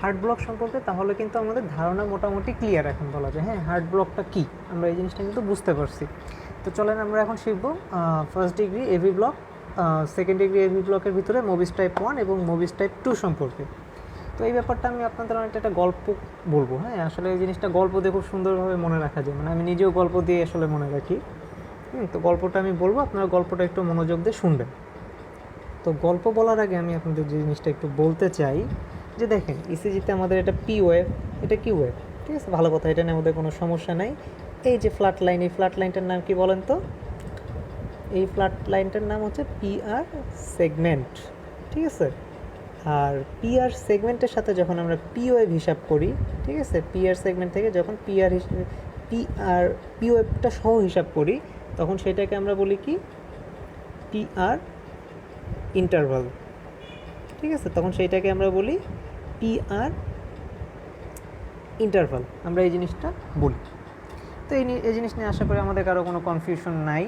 Heart block সম্পর্কে তাহলে কিন্তু আমাদের ধারণা মোটামুটি ক্লিয়ার এখন বলা যায়। হ্যাঁ, হার্ট ব্লকটা কী আমরা এই জিনিসটা কিন্তু বুঝতে পারছি। তো চলেন আমরা এখন শিখব first degree AV block, second degree AV ব্লকের ভিতরে মোবিস টাইপ 1 এবং মোবিস টাইপ 2 সম্পর্কে। তো এই ব্যাপারটা আমি আপনাদের অনেকটা একটা গল্প বলবো। হ্যাঁ, আসলে এই জিনিসটা গল্প দিয়ে খুব সুন্দরভাবে মনে রাখা যায়, মানে আমি নিজেও গল্প দিয়ে আসলে মনে রাখি। তো গল্পটা আমি বলবো, আপনারা গল্পটা একটু মনোযোগ দিয়ে শুনবেন। তো গল্প বলার আগে আমি আপনাদের যে জিনিসটা একটু বলতে চাই যে দেখেন ইসিজিতে আমাদের এটা পি ওয়েভ, এটা কি ওয়েভ, ঠিক আছে, ভালো কথা, এটা নিয়ে আমাদের কোনো সমস্যা নাই। এই যে ফ্ল্যাট লাইন, এই ফ্ল্যাট লাইনটার নাম কি বলেন তো? এই ফ্ল্যাট লাইনটার নাম হচ্ছে পিআর সেগমেন্ট, ঠিক আছে। আর পিআর সেগমেন্টের সাথে যখন আমরা পি ওয়েভ হিসাব করি, ঠিক আছে, পিআর সেগমেন্ট থেকে যখন পি ওয়েভটা সহ হিসাব করি, তখন সেটাকে আমরা বলি কি পিআর ইন্টারভাল, ঠিক আছে, তখন সেইটাকে আমরা বলি পিআর ইন্টারভাল, আমরা এই জিনিসটা বলি। তো এই জিনিস নিয়ে আশা করি আমাদের কারো কোনো কনফিউশন নাই।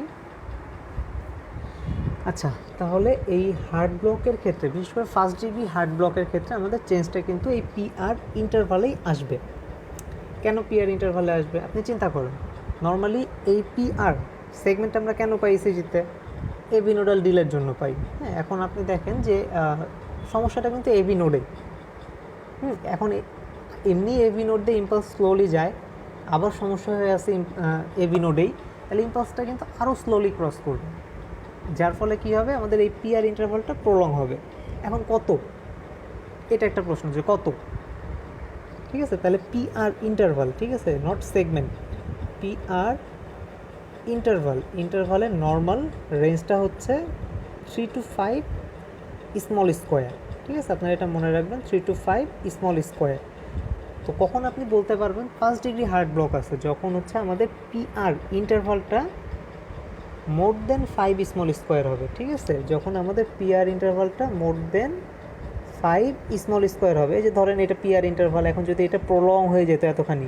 আচ্ছা, তাহলে এই হার্ট ব্লকের ক্ষেত্রে, বিশেষ করে ফার্স্ট ডিগ্রি হার্ট ব্লকের ক্ষেত্রে আমাদের চেঞ্জটা কিন্তু এই পিআর ইন্টারভালেই আসবে। কেন পিআর ইন্টারভালে আসবে আপনি চিন্তা করেন। নর্মালি এই পিআর সেগমেন্ট আমরা কেন পাই ইসিজিতে? এবি নোডাল ডিলের জন্য পাই। হ্যাঁ, এখন আপনি দেখেন যে সমস্যাটা কিন্তু এবি নোডে। এখন এমনি এবি নোড দিয়ে ইম্পালস স্লোলি যায়, আবার সমস্যা হয়ে আছে এবি নোডেই, তাহলে ইম্পালসটা কিন্তু আরও স্লোলি ক্রস করবে, যার ফলে কী হবে, আমাদের এই পিআর ইন্টারভালটা প্রলং হবে। এখন কত, এটা একটা প্রশ্ন যে কত, ঠিক আছে। তাহলে পিআর ইন্টারভাল, ঠিক আছে, নট সেগমেন্ট, পিআর ইন্টারভালের নর্মাল রেঞ্জটা হচ্ছে 3 to 5 স্মল স্কোয়ার, ঠিক আছে, আপনারা এটা মনে রাখবেন, 3 to 5 স্মল স্কোয়ার। তো কখন আপনি বলতে পারবেন ফার্স্ট ডিগ্রি হার্ট ব্লক আছে? যখন হচ্ছে আমাদের পিআর ইন্টারভালটা মোর দেন 5 স্মল স্কোয়ার হবে, ঠিক আছে, যখন আমাদের পিআর ইন্টারভালটা মোর দেন 5 স্মল স্কোয়ার হবে। এই যে ধরেন এটা পিআর ইন্টারভাল, এখন যদি এটা প্রলং হয়ে যেত এতখানি,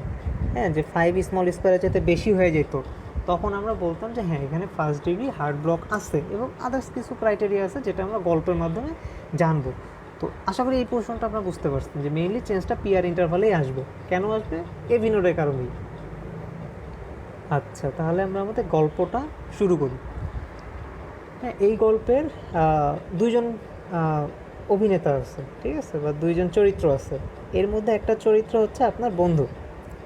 হ্যাঁ, যে 5 স্মল স্কোয়ারের চাইতে বেশি হয়ে যেত, তখন আমরা বলতাম যে হ্যাঁ, এখানে ফার্স্ট ডিগ্রি হার্ট ব্লক আছে, এবং আদার্স কিছু ক্রাইটেরিয়া আছে যেটা আমরা গল্পের মাধ্যমে জানবো। তো আশা করি এই পোর্শনটা আপনারা বুঝতে পারছেন যে মেইনলি চেঞ্জটা পিআর ইন্টারভালেই আসবে। কেন আসবে? এবি নোডের কারণেই। আচ্ছা, তাহলে আমরা আমাদের গল্পটা শুরু করি। হ্যাঁ, এই গল্পের দুইজন অভিনেতা আছে, ঠিক আছে, বা দুইজন চরিত্র আছে। এর মধ্যে একটা চরিত্র হচ্ছে আপনার বন্ধু,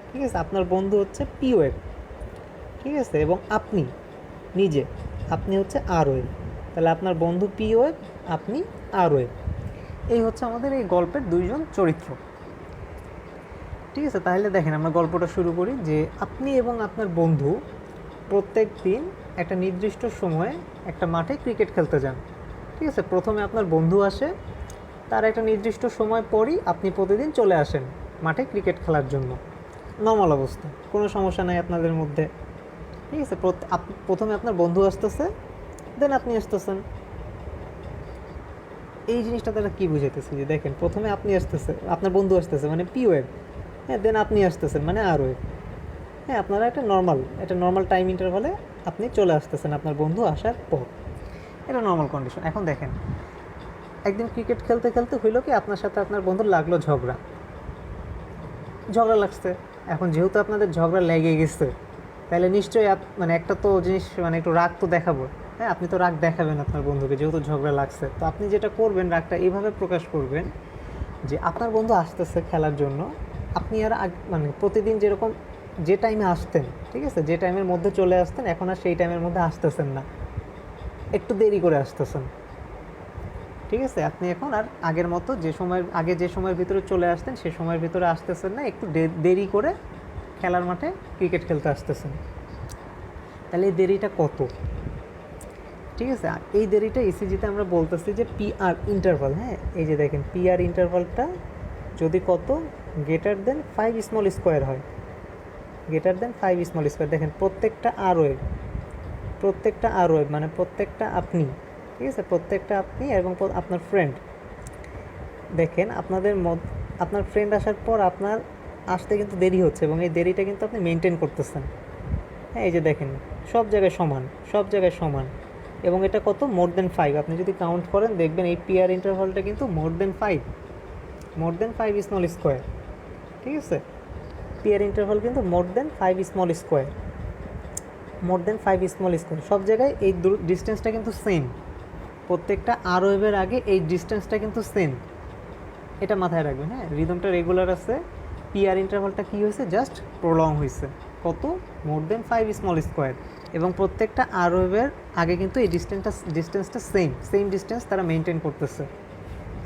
ঠিক আছে, আপনার বন্ধু হচ্ছে পি ওয়েভ, ঠিক আছে, এবং আপনি নিজে, আপনি হচ্ছে আর ওয়েভ। তাহলে আপনার বন্ধু পি ওয়েভ, আপনি আর ওয়েভ, এই হচ্ছে আমাদের এই গল্পের দুইজন চরিত্র, ঠিক আছে। তাহলে দেখেন আমরা গল্পটা শুরু করি যে আপনি এবং আপনার বন্ধু প্রত্যেক দিন একটা নির্দিষ্ট সময়ে একটা মাঠে ক্রিকেট খেলতে যান, ঠিক আছে। প্রথমে আপনার বন্ধু আসে, তার একটা নির্দিষ্ট সময় পরই আপনি প্রতিদিন চলে আসেন মাঠে ক্রিকেট খেলার জন্য। নর্মাল অবস্থা, কোনো সমস্যা নাই আপনাদের মধ্যে, ঠিক আছে। প্রথমে আপনার বন্ধু আসতেছে, দেন আপনি আসতেছেন। এই জিনিসটা তারা কী বুঝাইতেছে যে দেখেন প্রথমে আপনি আসতেছে, আপনার বন্ধু আসতেছে মানে পি ওয়েভ, হ্যাঁ, দেন আপনি আসতেছেন মানে আর ওয়েভ। হ্যাঁ, আপনারা একটা নর্মাল টাইম ইন্টারভালে আপনি চলে আসতেছেন আপনার বন্ধু আসার পর, এটা নর্মাল কন্ডিশন। এখন দেখেন একদিন ক্রিকেট খেলতে খেলতে হইলো কি, আপনার সাথে আপনার বন্ধুর লাগলো ঝগড়া লাগছে। এখন যেহেতু আপনাদের ঝগড়া লেগে গেছে, তাহলে নিশ্চয়ই মানে একটা তো জিনিস, মানে একটু রাগ তো দেখাবো। হ্যাঁ, আপনি তো রাগ দেখাবেন আপনার বন্ধুকে, যেহেতু ঝগড়া লাগছে। তো আপনি যেটা করবেন, রাগটা এইভাবে প্রকাশ করবেন যে আপনার বন্ধু আসতেছে খেলার জন্য, আপনি আর মানে প্রতিদিন যেরকম যে টাইমে আসতেন, ঠিক আছে, যে টাইমের মধ্যে চলে আসতেন, এখন আর সেই টাইমের মধ্যে আসতেছেন না, একটু দেরি করে আসতেছেন, ঠিক আছে। আপনি এখন আর আগের মতো যে সময়ের ভিতরে চলে আসতেন সে সময়ের ভিতরে আসতেছেন না, একটু দেরি করে খেলার মাঠে ক্রিকেট খেলতে আসতেছেন। তাহলে এই দেরিটা কত, ঠিক আছে। এই দেরিটা ইসিজিতে আমরা বলতেছি যে পিআর ইন্টারভাল। হ্যাঁ, এই যে দেখেন পিআর ইন্টারভালটা যদি কত গ্রেটার দেন 5 স্মল স্কোয়ার হয়, গ্রেটার দেন 5 স্মল স্কোয়ার, দেখেন প্রত্যেকটা আর ওয়েভ মানে প্রত্যেকটা আপনি, ঠিক আছে, প্রত্যেকটা আপনি এবং আপনার ফ্রেন্ড, দেখেন আপনার ফ্রেন্ড আসার পর আপনার আসতে কিন্তু দেরি হচ্ছে, এবং এই দেরিটা কিন্তু আপনি মেনটেন করতেছেন। হ্যাঁ, এই যে দেখেন সব জায়গায় সমান, এবং এটা কত মোর দেন 5, আপনি যদি কাউন্ট করেন দেখবেন এই পিআর ইন্টারভালটা কিন্তু মোর দেন 5, মোর দেন 5 স্মল স্কোয়ার, ঠিক আছে। পিয়ার ইন্টারভাল কিন্তু মোর দেন 5 স্মল স্কোয়ার, মোর দেন 5 স্মল স্কোয়ার, সব জায়গায় এই ডিস্টেন্সটা কিন্তু সেম, প্রত্যেকটা আর ওয়েভের আগে এই ডিস্টেন্সটা কিন্তু সেম, এটা মাথায় রাখবেন। হ্যাঁ, রিদমটা রেগুলার আছে, পিআর ইন্টারভালটা কী হয়েছে, জাস্ট প্রলং হয়েছে, কত, মোর দেন 5 স্মল স্কোয়ার, এবং প্রত্যেকটা আর ওয়েভের আগে কিন্তু এই ডিস্টেন্সটা সেম ডিস্টেন্স তারা মেনটেন করতেছে।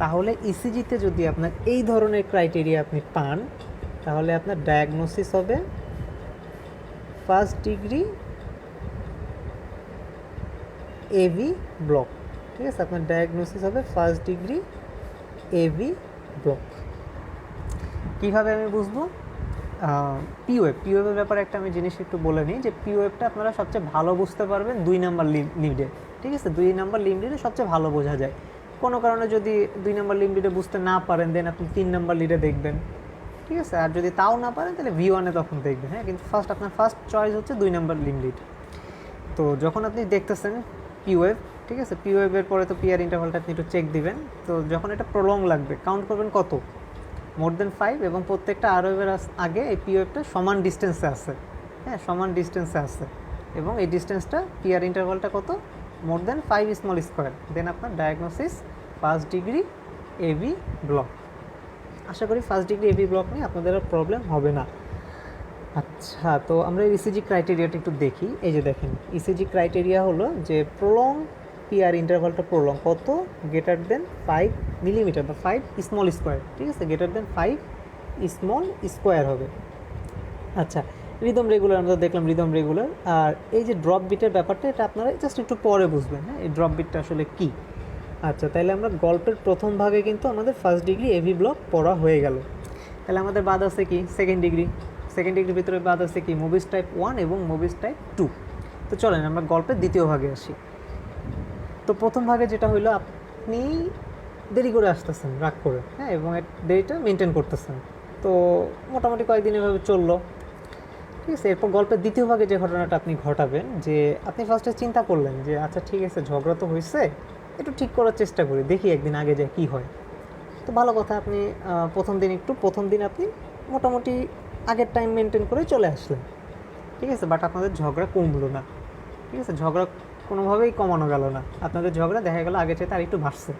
তাহলে ইসিজিতে যদি আপনার এই ধরনের ক্রাইটেরিয়া আপনি পান, তাহলে আপনার ডায়াগনোসিস হবে ফার্স্ট ডিগ্রি এভি ব্লক, ঠিক আছে। আপনার ডায়াগনোসিস হবে ফার্স্ট ডিগ্রি এভি ব্লক। কীভাবে আমি বুঝবো? পিওয়েভের ব্যাপারে একটা আমি জিনিস একটু বলে নিই, যে পিওয়েভটা আপনারা সবচেয়ে ভালো বুঝতে পারবেন 2 নাম্বার লিডে, ঠিক আছে। 2 নাম্বার লিডে সবচেয়ে ভালো বোঝা যায়। কোনো কারণে যদি 2 নাম্বার লিডে বুঝতে না পারেন, দেন আপনি 3 নাম্বার লিডে দেখবেন, ঠিক আছে। আর যদি তাও না পারেন তাহলে V1-এ তখন দেখবেন। হ্যাঁ, কিন্তু আপনার ফার্স্ট চয়েস হচ্ছে 2 নাম্বার লিড। তো যখন আপনি দেখতেছেন পিওয়েভ, ঠিক আছে, পিওয়েভের পরে তো পিআর ইন্টারভালটা আপনি একটু চেক দিবেন। তো যখন এটা প্রলং লাগবে, কাউন্ট করবেন কত, মোর দেন 5, এবং প্রত্যেকটা আর ওয়েভের আগে এই পিওয়েভটা সমান ডিস্টেন্সে আছে। হ্যাঁ, সমান ডিস্টেন্সে আছে, এবং এই ডিস্টেন্সটা পিআর ইন্টারভালটা কত, মোর দেন 5 স্মল স্কোয়ার। দেন আপনার diagnosis first degree AV block. আশা করি ফার্স্ট ডিগ্রি এভি ব্লক নিয়ে আপনাদের আর প্রবলেম হবে না। আচ্ছা, তো আমরা ইসিজি ক্রাইটেরিয়াটা একটু দেখি। এই যে দেখেন, ইসিজি ক্রাইটেরিয়া হলো যে প্রলং পিআর ইন্টারভালটা প্রলং কত, গ্রেটার দেন 5 মিলিমিটার বা 5 স্মল স্কোয়ার, ঠিক আছে, গ্রেটার দেন 5 স্মল স্কোয়ার হবে। আচ্ছা, রিদম রেগুলার আমরা দেখলাম, রিদম রেগুলার। আর এই যে ড্রপ বিটের ব্যাপারটা, এটা আপনারা জাস্ট একটু পরে বুঝবেন। হ্যাঁ, এই ড্রপ বিটটা আসলে কী। আচ্ছা, তাহলে আমরা গল্পের প্রথম ভাগে কিন্তু আমাদের ফার্স্ট ডিগ্রি এভি ব্লক পড়া হয়ে গেল। তাহলে আমাদের বাদ আছে কি, সেকেন্ড ডিগ্রির ভিতরে বাদ আছে কি, মুভিস টাইপ 1 এবং মুভিস টাইপ 2। তো চলেন আমরা গল্পের দ্বিতীয় ভাগে আসি। তো প্রথম ভাগে যেটা হইলো, আপনি দেরি করে আসতেছেন রাগ করে, হ্যাঁ, এবং দেরিটা মেনটেন করতেছেন। তো মোটামুটি কয়েকদিন এভাবে চললো, ঠিক আছে। এরপর গল্পের দ্বিতীয় ভাগে যে ঘটনাটা আপনি ঘটাবেন, যে আপনি ফার্স্টে চিন্তা করলেন যে আচ্ছা ঠিক আছে, ঝগড়া তো হয়েছে, একটু ঠিক করার চেষ্টা করি, দেখি একদিন আগে যায় কী হয়। তো ভালো কথা, আপনি প্রথম দিন আপনি মোটামুটি আগের টাইম মেনটেন করে চলে আসলেন, ঠিক আছে। বাট আপনাদের ঝগড়া কমলো না, ঠিক আছে, ঝগড়া কোনোভাবেই কমানো গেল না, আপনাদের ঝগড়া দেখা গেল আগের চাইতে আর একটু বাড়ছে।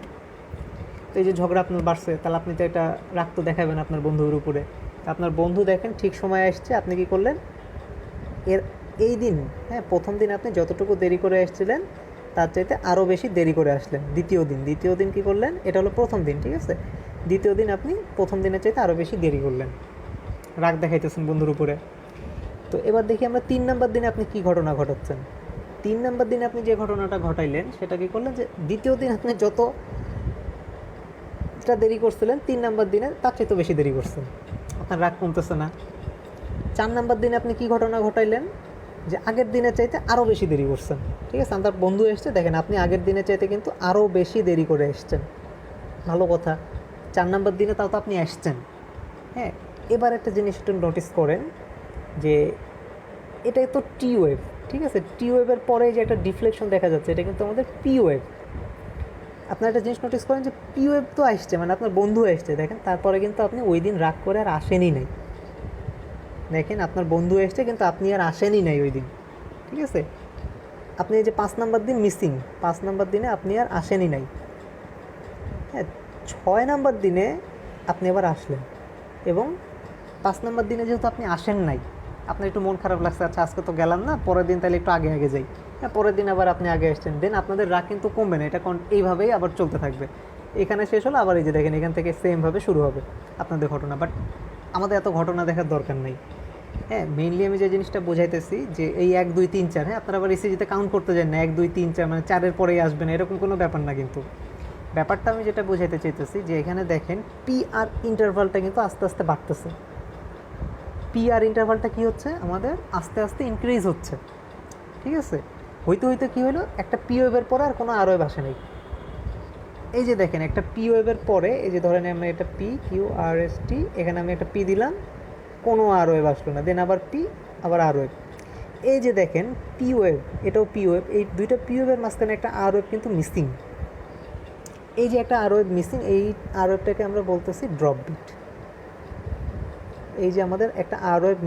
তো এই যে ঝগড়া আপনার বাড়ছে, তাহলে আপনি তো এটা রাগ তো দেখাবেন আপনার বন্ধুর উপরে। আপনার বন্ধু দেখেন ঠিক সময় আসছে, আপনি কি করলেন, এই দিন, হ্যাঁ, প্রথম দিন আপনি যতটুকু দেরি করে এসেছিলেন তার চাইতে আরও বেশি দেরি করে আসলেন। দ্বিতীয় দিন কী করলেন, এটা হলো প্রথম দিন, ঠিক আছে। দ্বিতীয় দিন আপনি প্রথম দিনের চাইতে আরও বেশি দেরি করলেন, রাগ দেখাইতেছেন বন্ধুর উপরে। তো এবার দেখি আমরা 3 নাম্বার দিনে আপনি কী ঘটনা ঘটাচ্ছেন। 3 নাম্বার দিনে আপনি যে ঘটনাটা ঘটাইলেন সেটা কী করলেন, যে দ্বিতীয় দিন আপনি যতটা দেরি করছিলেন 3 নাম্বার দিনে তার চাইতে বেশি দেরি করছেন, আপনার রাগ কমতেছে না। 4 নাম্বার দিনে আপনি কী ঘটনা ঘটাইলেন, যে আগের দিনের চাইতে আরও বেশি দেরি করছেন, ঠিক আছে। আপনার বন্ধু এসছে, দেখেন আপনি আগের দিনের চাইতে কিন্তু আরও বেশি দেরি করে এসছেন, ভালো কথা। 4 নাম্বার দিনে তাও তো আপনি আসছেন। হ্যাঁ, এবার একটা জিনিস একটু নোটিস করেন, যে এটাই তো টি ওয়েভ, ঠিক আছে। টি ওয়েভের পরে যে একটা ডিফ্লেকশন দেখা যাচ্ছে, এটা কিন্তু আমাদের পি ওয়েভ। আপনার একটা জিনিস নোটিস করেন, যে পি ওয়েভ তো আসছে, মানে আপনার বন্ধু আসছে, দেখেন তারপরে কিন্তু আপনি ওই দিন রাগ করে আর আসেনই নাই। দেখেন আপনার বন্ধু এসছে কিন্তু আপনি আর আসেনই নাই ওই দিন, ঠিক আছে। আপনি এই যে 5 নাম্বার দিন মিসিং, 5 নাম্বার দিনে আপনি আর আসেনই নাই। হ্যাঁ, 6 নাম্বার দিনে আপনি আবার আসলেন, এবং 5 নাম্বার দিনে যেহেতু আপনি আসেন নাই, আপনার একটু মন খারাপ লাগছে, আচ্ছা আজকে তো গেলাম না, পরের দিন তাহলে একটু আগে যাই। হ্যাঁ, পরের দিন আবার আপনি আগে আসছেন, দেন আপনাদের রাগ কিন্তু কমবে না, এটা এইভাবেই আবার চলতে থাকবে। এখানে শেষ হলো, আবার এই যে দেখেন এখান থেকে সেমভাবে শুরু হবে আপনাদের ঘটনা। বাট আমাদের এত ঘটনা দেখার দরকার নেই। হ্যাঁ, মেইনলি আমি যে জিনিসটা বোঝাইতেছি, যে এই 1 2 3 4, হ্যাঁ, আপনারা আবার ইসিজিতে কাউন্ট করতে যান না 1 2 3 4, মানে 4-এর পরেই আসবেন এরকম কোনো ব্যাপার না। কিন্তু ব্যাপারটা আমি যেটা বোঝাইতে চাইতেছি, যে এখানে দেখেন পি আর ইন্টারভালটা কিন্তু আস্তে আস্তে বাড়তেছে। পি আর ইন্টারভালটা কী হচ্ছে, আমাদের আস্তে আস্তে ইনক্রিজ হচ্ছে, ঠিক আছে। হইতে কী হলো, একটা পি ওয়েভের পরে আর কোনো আর ওয়েভ আসে নাই। এই যে দেখেন একটা পি ওয়েভের পরে, এই যে ধরেন আমরা এটা P Q R S T, এখানে আমি একটা পি দিলাম, কোনো আর ওয়েভ আসলো না, দেন আবার পি, আবার আর ওয়েভ। এই যে দেখেন পি ওয়েভ, এটাও পি ওয়েভ, এই দুইটা পি ওয়েভের মাঝখানে একটা আর ওয়েভ কিন্তু মিসিং। এই যে একটা আরওয়েভ মিসিং, এই আরওয়েভটাকে আমরা বলতেছি ড্রপ বিট। এই যে আমাদের একটা আরওয়েভ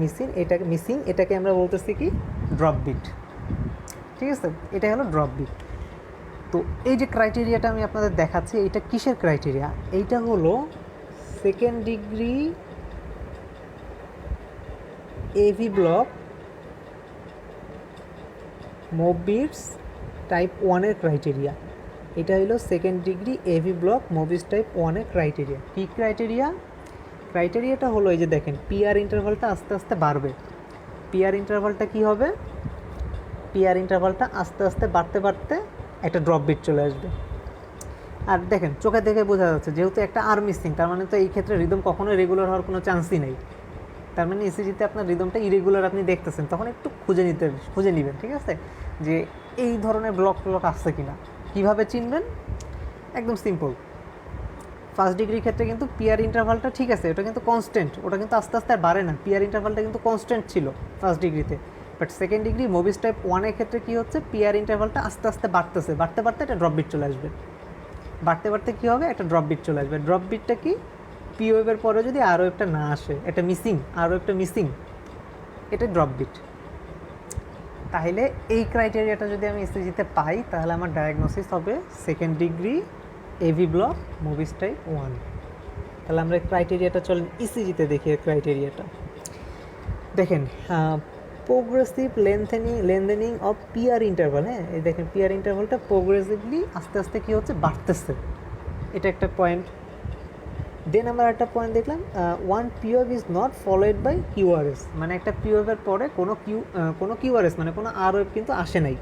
মিসিং, এটাকে আমরা বলতেছি কি ড্রপ বিট। ঠিক আছে, এটা হলো ড্রপ বিট। তো এই যে ক্রাইটেরিয়াটা আমি আপনাদের দেখাচ্ছি, এইটা কিসের ক্রাইটেরিয়া? এইটা হলো second degree AV block Mobitz type 1-এর ক্রাইটেরিয়া। এটা হলো second degree AV block Mobitz type 1-এর ক্রাইটেরিয়া। কী ক্রাইটেরিয়া? ক্রাইটেরিয়াটা হলো এই যে দেখেন, পিআর ইন্টারভালটা আস্তে আস্তে বাড়বে। পিআর ইন্টারভালটা কী হবে? পিআর ইন্টারভালটা আস্তে আস্তে বাড়তে বাড়তে একটা ড্রপ বিট চলে আসবে। আর দেখেন চোখে দেখে বোঝা যাচ্ছে, যেহেতু একটা আর মিসিং, তার মানে তো এই ক্ষেত্রে রিদম কখনোই রেগুলার হওয়ার কোনো চান্সই নেই। তার মানে ইসিজিতে আপনার রিদমটা ইরেগুলার আপনি দেখতেছেন, তখন একটু খুঁজে নেবেন। ঠিক আছে, যে এই ধরনের ব্লক আসছে কিনা। কীভাবে চিনবেন? একদম সিম্পল। ফার্স্ট ডিগ্রির ক্ষেত্রে কিন্তু পিআর ইন্টারভালটা ঠিক আছে, ওটা কিন্তু কনস্ট্যান্ট, ওটা কিন্তু আস্তে আস্তে আর বাড়ে না। পিআর ইন্টারভালটা কিন্তু কনস্ট্যান্ট ছিল ফার্স্ট ডিগ্রিতে। But second degree Mobitz type 1-এর ক্ষেত্রে কী হচ্ছে? পিআর ইন্টারভালটা আস্তে আস্তে বাড়তেছে, বাড়তে বাড়তে একটা ড্রপ বিট চলে আসবে। বাড়তে বাড়তে কী হবে? একটা ড্রপ বিট চলে আসবে। ড্রপ বিটটা কি? পি ওয়েভের পরে যদি আর ওয়েভটা না আসে, এটা মিসিং, আর ওয়েভটা মিসিং, এটা ড্রপ বিট। তাহলে এই ক্রাইটেরিয়াটা যদি আমি ইসিজিতে পাই, তাহলে আমার ডায়াগনোসিস হবে second degree AV block Mobitz type 1। তাহলে আমরা ক্রাইটেরিয়াটা চলেন ইসিজিতে দেখি। ক্রাইটেরিয়াটা দেখেন, progressive lengthening of PR interval. হ্যাঁ, এই দেখেন পিআর ইন্টারভালটা প্রোগ্রেসিভলি আস্তে আস্তে কী হচ্ছে? বাড়তেছে। এটা একটা পয়েন্ট। দেন আমরা একটা পয়েন্ট দেখলাম, one P wave is not followed by QRS, মানে একটা পিওভের পরে কোনো কিউআরএস মানে কোনো আর ওয়েভ কিন্তু আসে নাই।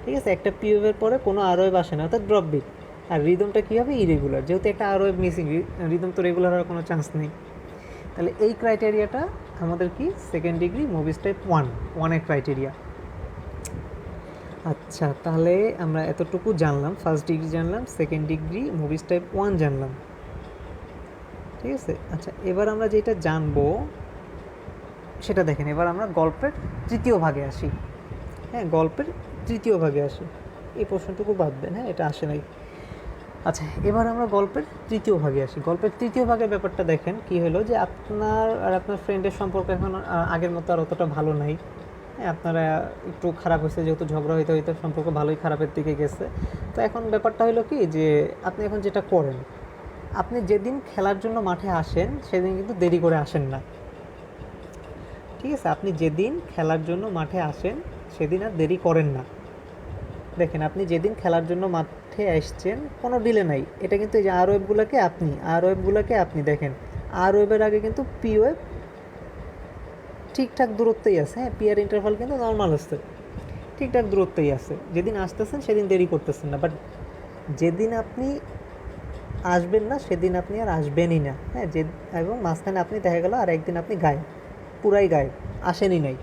ঠিক আছে, একটা পিওভের পরে কোনো আর ওয়েভ আসে না, অর্থাৎ ড্রপ বিট। আর রিদমটা কী হবে? ইরেগুলার, যেহেতু একটা আর ওয়েভ মিসিং, রিদম তো রেগুলার হওয়ার কোনো চান্স নেই। তাহলে এই ক্রাইটেরিয়াটা আমাদের কি? সেকেন্ড ডিগ্রি মোবিস টাইপ 1-এর ক্রাইটেরিয়া। আচ্ছা, তাহলে আমরা এতটুকু জানলাম, ফার্স্ট ডিগ্রি জানলাম, সেকেন্ড ডিগ্রি মোবিস টাইপ 1 জানলাম। ঠিক আছে, আচ্ছা এবার আমরা যেটা জানবো সেটা দেখেন, এবার আমরা গল্পের তৃতীয় ভাগে আসি। হ্যাঁ, গল্পের তৃতীয় ভাগে আসি। এই প্রশ্নটুকু বাদবেন, হ্যাঁ এটা আসে নাই। আচ্ছা, এবার আমরা গল্পের তৃতীয় ভাগে আসি। গল্পের তৃতীয় ভাগের ব্যাপারটা দেখেন কি হলো, যে আপনার আর আপনার ফ্রেন্ডের সম্পর্ক এখন আগের মতো আর অতটা ভালো নাই। হ্যাঁ, আপনারা একটু খারাপ হয়েছে, যেহেতু ঝগড়া হইতে হইতে সম্পর্ক ভালোই খারাপের দিকে গেছে। তো এখন ব্যাপারটা হলো কি, যে আপনি এখন যেটা করেন, আপনি যেদিন খেলার জন্য মাঠে আসেন সেদিন কিন্তু দেরি করে আসেন না। ঠিক আছে, আপনি যেদিন খেলার জন্য মাঠে আসেন সেদিন আর দেরি করেন না। দেখেন, আপনি যেদিন খেলার জন্য মাঠে আসছেন কোনো ডিলে নাই। এটা কিন্তু এই যে আর ওয়েভগুলোকে আপনি দেখেন, আর ওয়েভের আগে কিন্তু পি ওয়েভ ঠিকঠাক দূরত্বেই আছে। হ্যাঁ, পিআর ইন্টারভাল কিন্তু নর্মাল আছে, ঠিকঠাক দূরত্বেই আছে। যেদিন আসতেছেন সেদিন দেরি করতেছেন না। বাট যেদিন আপনি আসবেন না সেদিন আপনি আর আসবেনই না। হ্যাঁ, এবং মাঝখানে আপনি দেখা গেল আর একদিন আপনি গায়েব, পুরাই গায়েব, আসেনই নাই।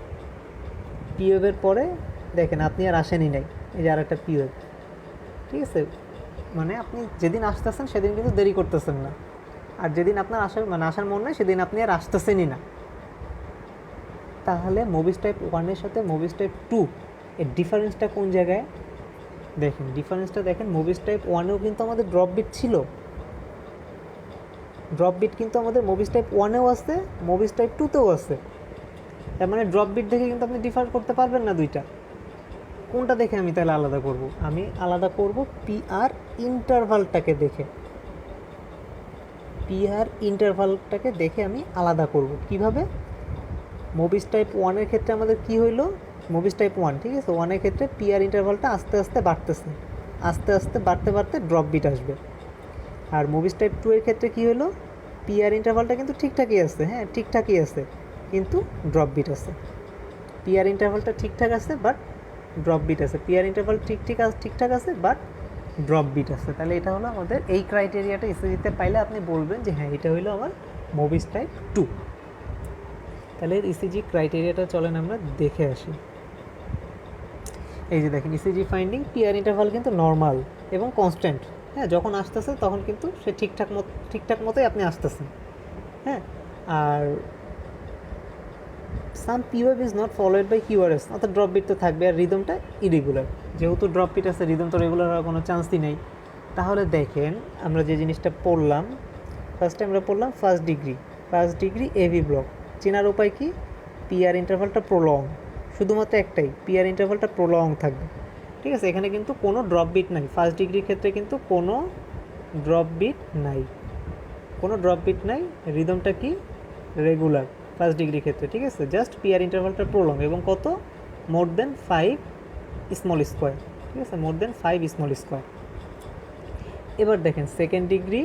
পিওয়েভের পরে দেখেন আপনি আর আসেনই নাই, এই যে আর একটা পিওয়েভ। ঠিক আছে, মানে আপনি যেদিন আসতেছেন সেদিন কিন্তু দেরি করতেছেন না, আর যেদিন আপনার আসার মন নেই সেদিন আপনি আর আসতেছেনই না। তাহলে মুভিস টাইপ 1-এর সাথে মুভিস টাইপ 2 এর ডিফারেন্সটা কোন জায়গায়? দেখেন ডিফারেন্সটা দেখেন, মুভিস টাইপ 1-এও কিন্তু আমাদের ড্রপ বিট ছিল। ড্রপ বিট কিন্তু আমাদের মুভিস টাইপ 1-এও আছে, মুভিস টাইপ 2-তেও আছে। তার মানে ড্রপ বিট দেখে কিন্তু আপনি ডিফার করতে পারবেন না দুইটা। কোনটা দেখে আমি তাহলে আলাদা করব? আমি আলাদা করব পিআর ইন্টারভালটাকে দেখে। পিআর ইন্টারভালটাকে দেখে আমি আলাদা করব। কিভাবে? মুভিস টাইপ 1-এর ক্ষেত্রে আমাদের কি হইলো? মুভিস টাইপ 1, ঠিক আছে, 1-এর ক্ষেত্রে পিআর ইন্টারভালটা আস্তে আস্তে বাড়তেছে, আস্তে আস্তে বাড়তে বাড়তে ড্রপ বিট আসবে। আর মুভিস টাইপ 2-এর ক্ষেত্রে কী হলো? পিআর ইন্টারভালটা কিন্তু ঠিকঠাকই আছে, হ্যাঁ ঠিকঠাকই আছে, কিন্তু ড্রপ বিট আছে। পিআর ইন্টারভালটা ঠিকঠাক আছে বাট ড্রপ বিট আছে, পিআর ইন্টারভাল ঠিকঠাক আছে বাট ড্রপ বিট আছে। তাহলে এটা হলো আমাদের এই ক্রাইটেরিয়াটা ইসিজিতে পাইলে আপনি বলবেন যে হ্যাঁ এটা হলো আমার মুভিস টাইপ 2। তাহলে ইসিজি ক্রাইটেরিয়াটা চলেন আমরা দেখে আসি। এই যে দেখেন ইসিজি ফাইন্ডিং, পিআর ইন্টারভাল কিন্তু নর্মাল এবং কনস্ট্যান্ট। হ্যাঁ, যখন আসতেছে তখন কিন্তু সে ঠিকঠাক মতোই আপনি আসতেছেন। হ্যাঁ, আর some P wave is not followed by QRS, অর্থাৎ ড্রপ বিট তো থাকবে, আর রিদমটা ইরেগুলার। যেহেতু ড্রপ বিট আছে, রিদম তো রেগুলার হওয়ার কোনো চান্সই নেই। তাহলে দেখেন আমরা যে জিনিসটা পড়লাম, ফার্স্টে আমরা পড়লাম ফার্স্ট ডিগ্রি এবি ব্লক। চেনার উপায় কি? পিআর ইন্টারভালটা প্রলং, শুধুমাত্র একটাই, পিআর ইন্টারভালটা প্রলং থাকবে। ঠিক আছে, এখানে কিন্তু কোনো ড্রপ বিট নাই, ফার্স্ট ডিগ্রির ক্ষেত্রে কিন্তু কোনো ড্রপ বিট নাই, রিদমটা কি রেগুলার ফার্স্ট ডিগ্রির ক্ষেত্রে। ঠিক আছে, জাস্ট পিআর ইন্টারভালটা প্রলং এবং কত মোর দেন 5 স্মল স্কোয়ার। ঠিক আছে, মোর দেন 5 স্মল স্কোয়ার। এবার দেখেন সেকেন্ড ডিগ্রি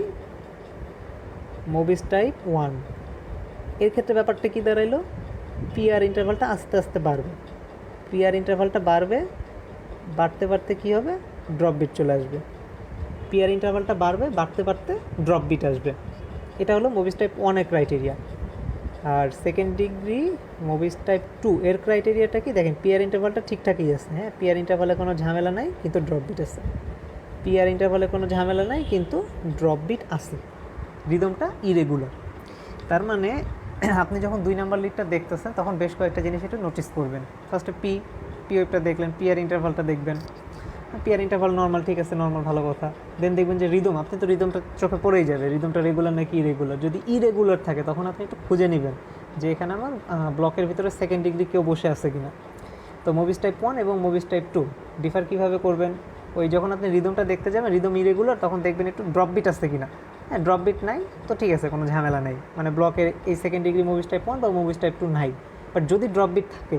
মোবিস টাইপ 1, এর ক্ষেত্রে ব্যাপারটা কী দাঁড়াইলো? পিআর ইন্টারভালটা আস্তে আস্তে বাড়বে, বাড়তে কী হবে? ড্রপ বিট চলে আসবে। পিআর ইন্টারভালটা বাড়তে ড্রপ বিট আসবে। এটা হলো মোবিস টাইপ 1 এর ক্রাইটেরিয়া। আর সেকেন্ড ডিগ্রি মোবিস টাইপ 2 এর ক্রাইটেরিয়াটা কি? দেখেন পিআর ইন্টারভালটা ঠিকঠাকই আছে, হ্যাঁ, পিআর ইন্টারভালে কোনো ঝামেলা নাই, কিন্তু ড্রপ বিট আছে। পিআর ইন্টারভালে কোনো ঝামেলা নাই, কিন্তু ড্রপ বিট আছে, রিদমটা ইরেগুলার। তার মানে আপনি যখন 2 নাম্বার লিডটা দেখতেছেন তখন বেশ কয়েকটা জিনিস একটু নোটিস করবেন। ফার্স্টে পি ওয়েভটা দেখলেন, পিআর ইন্টারভালটা দেখবেন, পিআর ইন্টারভাল নর্মাল, ঠিক আছে, নর্মাল, ভালো কথা। দেন দেখবেন যে রিদম, আপনি তো রিদমটা চোখে পড়েই যাবে, রিদমটা রেগুলার নাকি ইরেগুলার। যদি ইরেগুলার থাকে তখন আপনি একটু খুঁজে নেবেন যে এখানে আমার ব্লকের ভিতরে সেকেন্ড ডিগ্রি কেউ বসে আছে কিনা। তো মোবিস টাইপ 1 এবং মোবিস টাইপ 2 ডিফার কীভাবে করবেন? ওই যখন আপনি রিদমটা দেখতে যাবেন, রিদম ইরেগুলার, তখন দেখবেন একটু ড্রপ বিট আসছে কিনা। হ্যাঁ, ড্রপ বিট নাই তো ঠিক আছে, কোনো ঝামেলা নেই, মানে ব্লকের এই সেকেন্ড ডিগ্রি মুভিস টাইপ 1 বা মুভিস টাইপ 2 নাই। বাট যদি ড্রপ বিট থাকে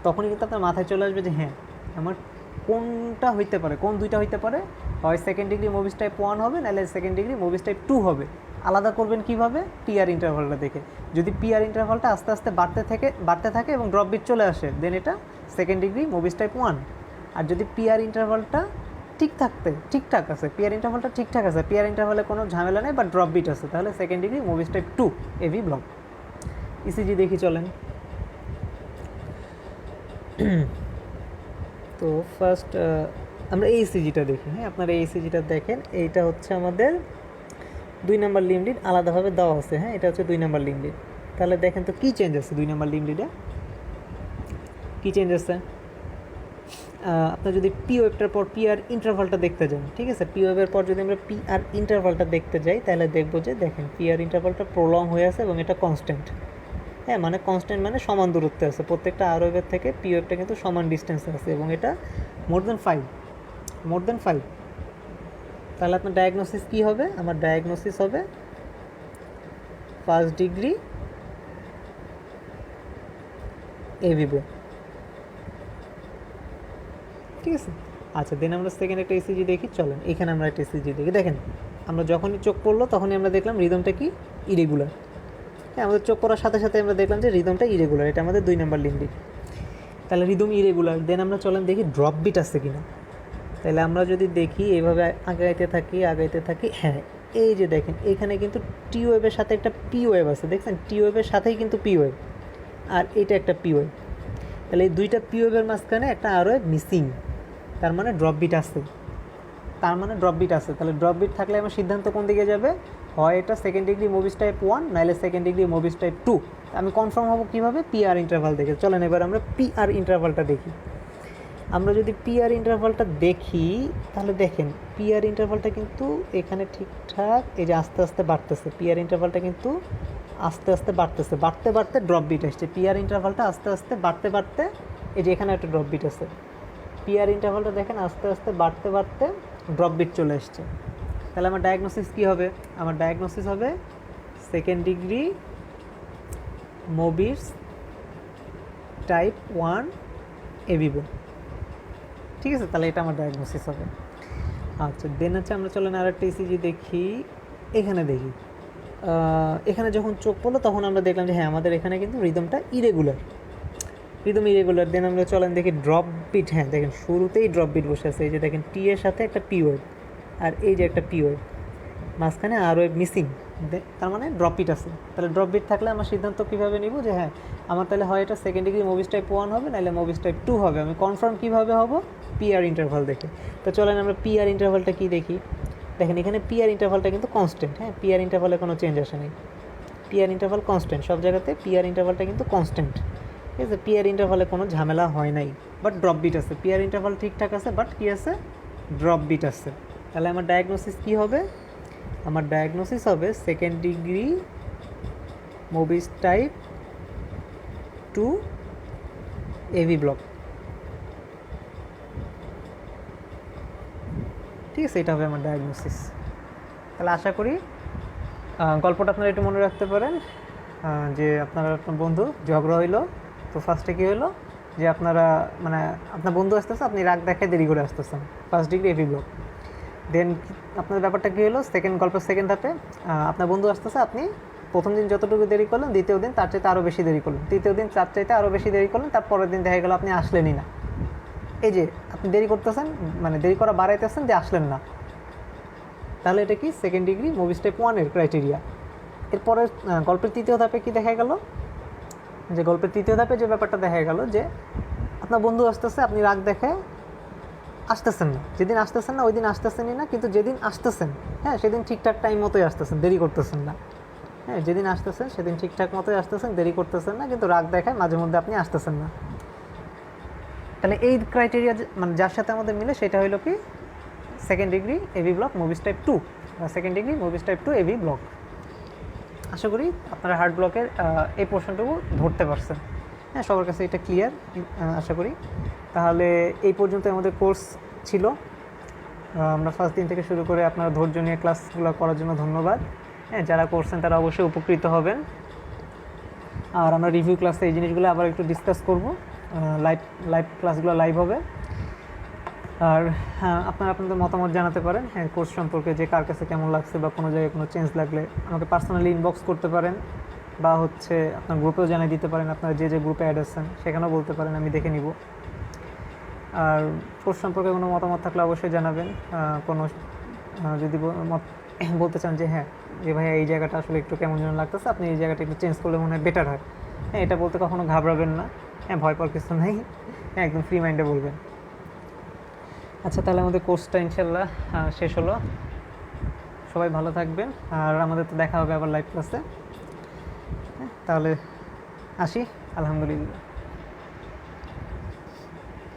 তখনই কিন্তু আপনার মাথায় চলে আসবে যে হ্যাঁ, আমার কোনটা হইতে পারে, কোন দুইটা হইতে পারে, হয় সেকেন্ড ডিগ্রি মুভিস টাইপ 1 হবে, নাহলে সেকেন্ড ডিগ্রি মুভিস টাইপ 2 হবে। আলাদা করবেন কীভাবে? পিআর ইন্টারভালটা দেখে। যদি পিআর ইন্টারভালটা আস্তে আস্তে বাড়তে থাকে এবং ড্রপ বিট চলে আসে, দেন এটা সেকেন্ড ডিগ্রি মুভিস টাইপ 1। আর যদি পিআর ইন্টারভালটা ঠিকঠাক আছে, পিআর ইন্টারভালটা ঠিকঠাক আছে, পিআর ইন্টারভালে কোনো ঝামেলা নেই বা ড্রপ বিট আছে, তাহলে second degree Mobitz type 2 AV block. ECG দেখি চলেন। তো ফার্স্ট আমরা এই ইসিজিটা দেখি। হ্যাঁ, আপনারা এই ইসিজিটা দেখেন, এইটা হচ্ছে আমাদের 2 নাম্বার লিম লিড, আলাদাভাবে দেওয়া আছে। হ্যাঁ, এটা হচ্ছে 2 নাম্বার লিম লিড। তাহলে দেখেন তো কী চেঞ্জ আছে 2 নাম্বার লিম লিডে, কী চেঞ্জ আছে? আপনার যদি পি ওয়েভটার পর পিআর ইন্টারভালটা দেখতে যান, ঠিক আছে, পি ওয়েভের পর যদি আমরা পিআর ইন্টারভালটা দেখতে যাই, তাহলে দেখবো যে দেখেন পিআর ইন্টারভালটা প্রলং হয়ে আছে এবং এটা কনস্ট্যান্ট। হ্যাঁ, মানে কনস্ট্যান্ট মানে সমান দূরত্বে আছে, প্রত্যেকটা আর ওয়েভের থেকে পি ওয়েভটা কিন্তু সমান ডিস্টেন্সে আছে এবং এটা মোর দেন 5। তাহলে আপনার ডায়াগনোসিস কী হবে? আমার ডায়াগনোসিস হবে ফার্স্ট ডিগ্রি এবি ব্লক। ঠিক আছে, আচ্ছা, দেন আমরা সেকেন্ড একটা ইসিজি দেখি চলেন। এখানে আমরা একটা ইসিজি দেখি, দেখেন আমরা যখনই চোখ পড়লো তখনই আমরা দেখলাম রিদমটা কি ইরেগুলার। হ্যাঁ, আমাদের চোখ পড়ার সাথে সাথে আমরা দেখলাম যে রিদমটা ইরেগুলার, এটা আমাদের 2 নাম্বার লিম লিড। তাহলে রিদম ইরেগুলার, দেন আমরা চলেন দেখি ড্রপ বিট আছে কিনা। তাহলে আমরা যদি দেখি এইভাবে আগাইতে থাকি, হ্যাঁ, এই যে দেখেন এখানে কিন্তু টি ওয়েভের সাথে একটা পি ওয়েভ আছে, দেখছেন, টি ওয়েভের সাথেই কিন্তু পি ওয়েভ, আর এটা একটা পি ওয়েভ। তাহলে এই দুইটা পি ওয়েভের মাঝখানে একটা আর ওয়েভ মিসিং, তার মানে ড্রপ বিট আছে, তাহলে ড্রপ বিট থাকলে আমার সিদ্ধান্ত কোন দিকে যাবে? হয় এটা সেকেন্ড ডিগ্রি মুভিস টাইপ 1, নাহলে সেকেন্ড ডিগ্রি মুভিস টাইপ 2। আমি কনফার্ম হব কীভাবে? পিআর ইন্টারভাল দেখে। চলেন এবার আমরা পিআর ইন্টারভালটা দেখি। আমরা যদি পিআর ইন্টারভালটা দেখি তাহলে দেখেন পিআর ইন্টারভালটা কিন্তু এখানে ঠিকঠাক, এই যে আস্তে আস্তে বাড়তেছে, পিআর ইন্টারভালটা কিন্তু আস্তে আস্তে বাড়তে ড্রপ বিট আসছে। পিআর ইন্টারভালটা আস্তে আস্তে বাড়তে এই যে এখানে একটা ড্রপ বিট আছে, পিআর ইন্টারভালটা দেখেন আস্তে আস্তে বাড়তে ড্রপ বিট চলে আসছে। তাহলে আমার ডায়াগনোসিস কী হবে? আমার ডায়াগনোসিস হবে second degree Mobitz type 1 AV block. ঠিক আছে, তাহলে এটা আমার ডায়াগনোসিস হবে। আচ্ছা, দেন হচ্ছে আমরা চলেন আর একটা ইসিজি দেখি। এখানে যখন চোখ পড়লো তখন আমরা দেখলাম যে হ্যাঁ, আমাদের এখানে কিন্তু রিদমটা ইরেগুলার। দেন আমরা চলেন দেখি ড্রপ বিট। হ্যাঁ, দেখেন শুরুতেই ড্রপ বিট বসে আছে, এই যে দেখেন টি এর সাথে একটা পি ওয়েভ, আর এই যে একটা পি ওয়েভ, মাঝখানে আর ওয়েভ মিসিং, তার মানে ড্রপ বিট আছে। তাহলে ড্রপ বিট থাকলে আমার সিদ্ধান্ত কীভাবে নিব যে হ্যাঁ, আমার তাহলে হয় এটা সেকেন্ড ডিগ্রি মুভিস টাইপ 1 হবে, নাহলে মুভিস টাইপ 2 হবে। আমি কনফার্ম কীভাবে হব? পিআর ইন্টারভাল দেখে। তো চলেন আমরা পিআর ইন্টারভালটা কী দেখি। দেখেন এখানে পিআর ইন্টারভালটা কিন্তু কনস্ট্যান্ট। হ্যাঁ, পিআর ইন্টারভালে কোনো চেঞ্জ আসেনি, পিআর ইন্টারভাল কনস্ট্যান্ট, সব জায়গাতে পিআর ইন্টারভালটা কিন্তু কনস্ট্যান্ট। ঠিক আছে, পিআর ইন্টারভালে কোনো ঝামেলা হয় নাই, বাট ড্রপ বিট আছে। পিআর ইন্টারভাল ঠিকঠাক আছে, বাট কী আছে? ড্রপ বিট আছে। তাহলে আমার ডায়াগনোসিস কী হবে? আমার ডায়াগনোসিস হবে second degree Mobitz type 2 AV block. ঠিক আছে, এটা হবে আমার ডায়াগনোসিস। তাহলে আশা করি গল্পটা আপনারা একটু মনে রাখতে পারেন। যে আপনার বন্ধু ঝগড়া হইলো, তো ফার্স্টে কী হলো যে আপনারা মানে আপনার বন্ধু আসতেছে, আপনি রাগ দেখায় দেরি করে আসতেছেন, ফার্স্ট ডিগ্রি এভি ব্লক। দেন আপনার ব্যাপারটা কী হলো, গল্পের সেকেন্ড ধাপে আপনার বন্ধু আসতেছে, আপনি প্রথম দিন যতটুকু দেরি করলেন, দ্বিতীয় দিন তার চাইতে আরও বেশি দেরি করলেন, তৃতীয় দিন তার চাইতে আরও বেশি দেরি করলেন, তারপরের দিন দেখা গেলো আপনি আসলেনই না। এই যে আপনি দেরি করতেছেন, মানে দেরি করা বাড়াইতেছেন, যে আসলেন না। তাহলে এটা কি সেকেন্ড ডিগ্রি মুভিস টাইপ 1-এর ক্রাইটেরিয়া। এরপরে গল্পের তৃতীয় ধাপে কী দেখা গেল, যে গল্পের তৃতীয় ধাপে যে ব্যাপারটা দেখা গেল যে আপনার বন্ধু আসতেছে, আপনি রাগ দেখে আসতেছেন না। যেদিন আসতেছেন না ওই দিন আসতেছেনই না, কিন্তু যেদিন আসতেছেন, হ্যাঁ, সেদিন ঠিকঠাক টাইম মতোই আসতেছেন, দেরি করতেছেন না। হ্যাঁ, যেদিন আসতেছেন সেদিন ঠিকঠাক মতোই আসতেছেন, দেরি করতেছেন না, কিন্তু রাগ দেখায় মাঝে মধ্যে আপনি আসতেছেন না। তাহলে এই ক্রাইটেরিয়া মানে যার সাথে আমাদের মিলে সেটা হলো কি second degree AV block Mobitz type 2, second degree Mobitz type 2 AV block. আশা করি আপনারা হার্ট ব্লকের এই পোর্শনটুকু ধরতে পারছেন। হ্যাঁ, সবার কাছে এটা ক্লিয়ার আশা করি। তাহলে এই পর্যন্ত আমাদের কোর্স ছিল। আমরা ফার্স্ট দিন থেকে শুরু করে আপনারা ধৈর্য নিয়ে ক্লাসগুলো করার জন্য ধন্যবাদ। হ্যাঁ, যারা করছেন তারা অবশ্যই উপকৃত হবেন। আর আমরা রিভিউ ক্লাসে এই জিনিসগুলো আবার একটু ডিসকাস করব, লাইভ ক্লাসগুলো লাইভ হবে। আর হ্যাঁ, আপনারা আপনাদের মতামত জানাতে পারেন, হ্যাঁ, কোর্স সম্পর্কে, যে কার কাছে কেমন লাগছে বা কোনো জায়গায় কোনো চেঞ্জ লাগলে আমাকে পার্সোনালি ইনবক্স করতে পারেন, বা হচ্ছে আপনার গ্রুপেও জানিয়ে দিতে পারেন। আপনারা যে গ্রুপে অ্যাড আছেন সেখানেও বলতে পারেন, আমি দেখে নিব। আর কোর্স সম্পর্কে কোনো মতামত থাকলে অবশ্যই জানাবেন। কোনো যদি বলতে চান যে হ্যাঁ, যে ভাইয়া এই জায়গাটা আসলে একটু কেমন যেন লাগতেছে, আপনি এই জায়গাটা একটু চেঞ্জ করলে মনে হয় বেটার হয়, হ্যাঁ, এটা বলতে কখনো ঘাবড়াবেন না। হ্যাঁ, ভয় পাওয়ার কিছু নেই, হ্যাঁ, একদম ফ্রি মাইন্ডে বলবেন। আচ্ছা, তাহলে আমাদের কোর্সটা ইনশাল্লাহ শেষ হলো। সবাই ভালো থাকবেন, আর আমাদের তো দেখা হবে আবার লাইভ ক্লাসে। তাহলে আসি, আলহামদুলিল্লাহ,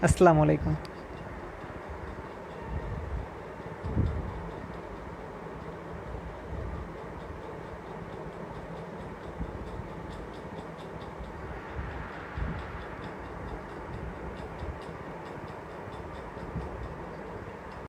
আসসালামু আলাইকুম।